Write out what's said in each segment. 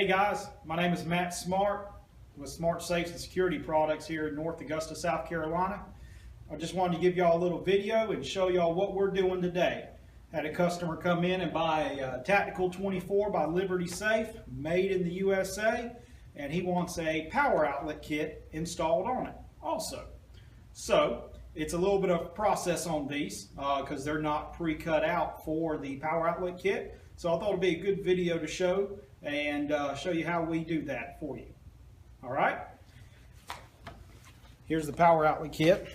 Hey guys, my name is Matt Smart with Smart Safes and Security Products here in North Augusta, South Carolina. I just wanted to give y'all a little video and show y'all what we're doing today. Had a customer come in and buy a Tactical 24 by Liberty Safe, made in the USA, and he wants a power outlet kit installed on it also. So it's a little bit of a process on these because they're not pre-cut out for the power outlet kit. So I thought it'd be a good video to show and show you how we do that for you. All right. Here's the power outlet kit.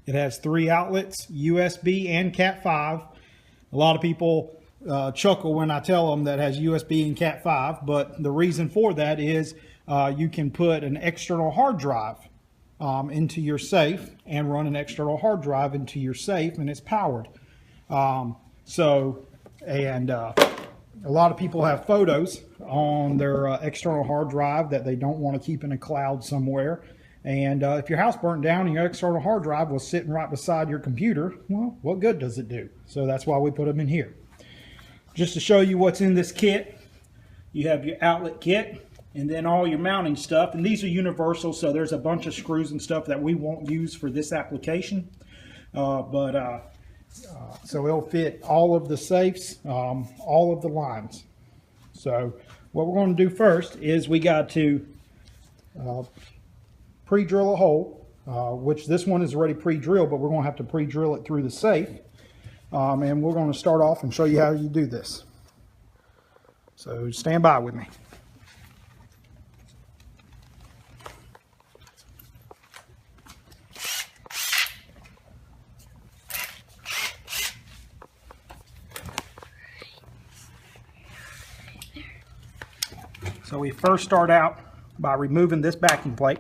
It has 3 outlets, USB and Cat 5. A lot of people chuckle when I tell them that it has USB and Cat 5, but the reason for that is you can put an external hard drive into your safe and run an external hard drive into your safe, and it's powered. A lot of people have photos on their external hard drive that they don't want to keep in a cloud somewhere. And if your house burnt down and your external hard drive was sitting right beside your computer, well, what good does it do? So that's why we put them in here. Just to show you what's in this kit, you have your outlet kit and then all your mounting stuff. And these are universal, so there's a bunch of screws and stuff that we won't use for this application. So it'll fit all of the safes, all of the lines. So what we're going to do first is we got to pre-drill a hole, which this one is already pre-drilled, but we're going to have to pre-drill it through the safe. And we're going to start off and show you how you do this. So stand by with me. So we first start out by removing this backing plate.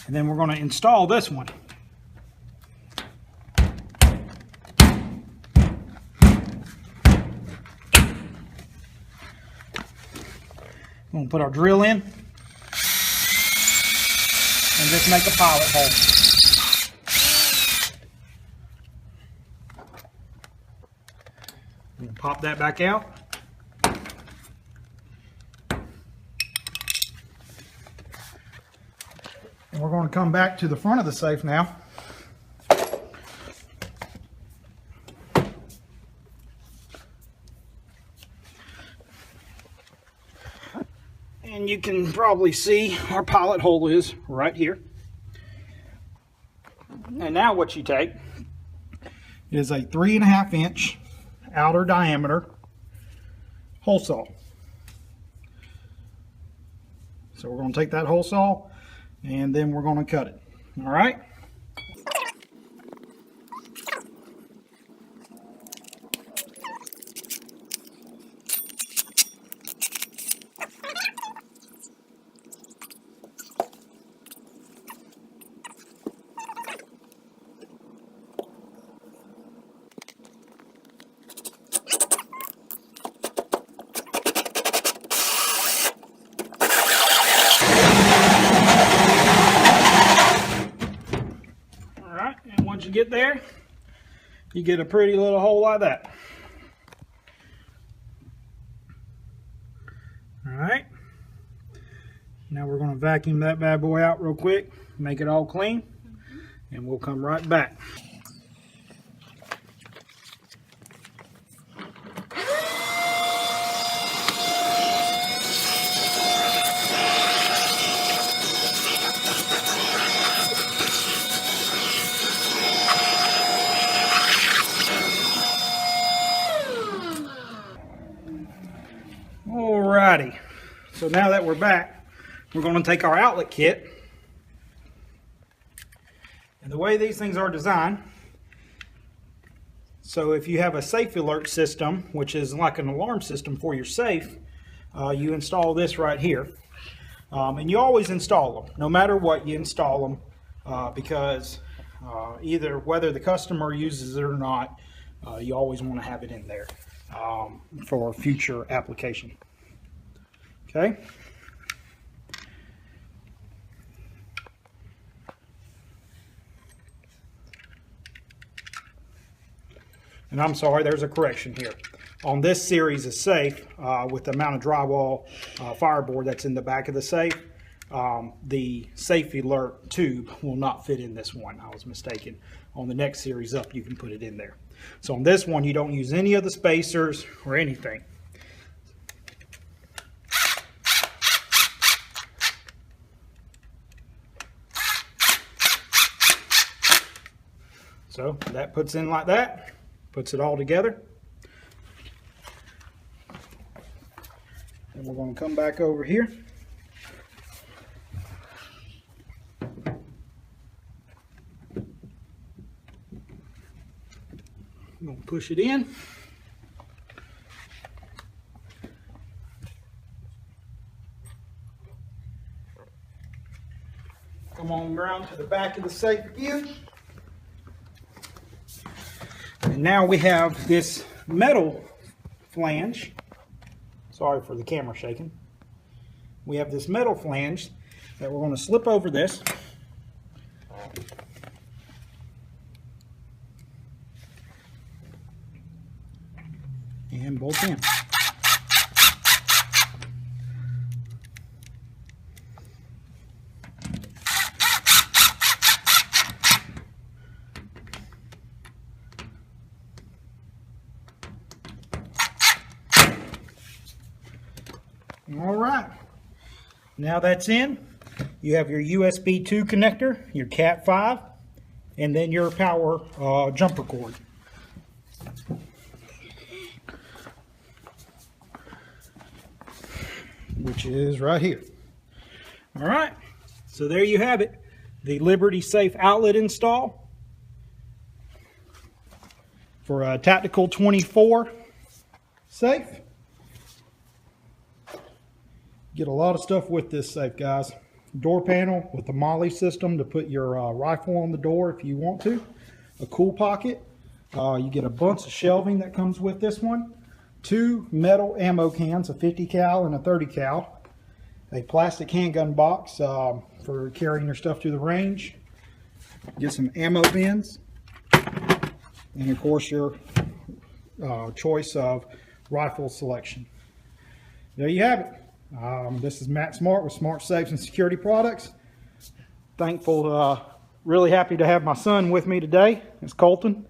And then we're going to install this one. We're going to put our drill in and just make a pilot hole. We'll pop that back out. And we're going to come back to the front of the safe now. And you can probably see our pilot hole is right here. And now what you take is a 3.5 inch outer diameter hole saw. So we're going to take that hole saw and then we're going to cut it. All right. Once you get there, you get a pretty little hole like that. All right. Now we're going to vacuum that bad boy out real quick, make it all clean, and we'll come right back. Alrighty, so now that we're back, we're going to take our outlet kit, and the way these things are designed, so if you have a safe alert system, which is like an alarm system for your safe, you install this right here, and you always install them, no matter what, you install them, because either whether the customer uses it or not, you always want to have it in there for future application. Okay. And I'm sorry, there's a correction here. On this series of safe, with the amount of drywall fireboard that's in the back of the safe, the safe alert tube will not fit in this one. I was mistaken. On the next series up, you can put it in there. So on this one, you don't use any of the spacers or anything. So that puts in like that, puts it all together. And we're going to come back over here. I'm going to push it in. Come on around to the back of the safe again. And now we have this metal flange. Sorry for the camera shaking. We have this metal flange that we're going to slip over this. And bolt in. All right, now that's in. You have your USB 2 connector, your Cat 5, and then your power jumper cord. Which is right here. All right, so there you have it. The Liberty Safe outlet install for a Tactical 24 safe. Get a lot of stuff with this safe, guys. Door panel with the MOLLE system to put your rifle on the door if you want to. A cool pocket. You get a bunch of shelving that comes with this one. 2 metal ammo cans, a 50 cal and a 30 cal. A plastic handgun box for carrying your stuff to the range. Get some ammo bins. And of course your choice of rifle selection. There you have it. This is Matt Smart with Smart Safes and Security Products. Thankful, really happy to have my son with me today. It's Colton.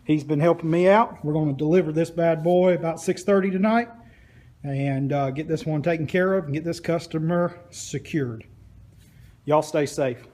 He's been helping me out. We're going to deliver this bad boy about 6:30 tonight and get this one taken care of and get this customer secured. Y'all stay safe.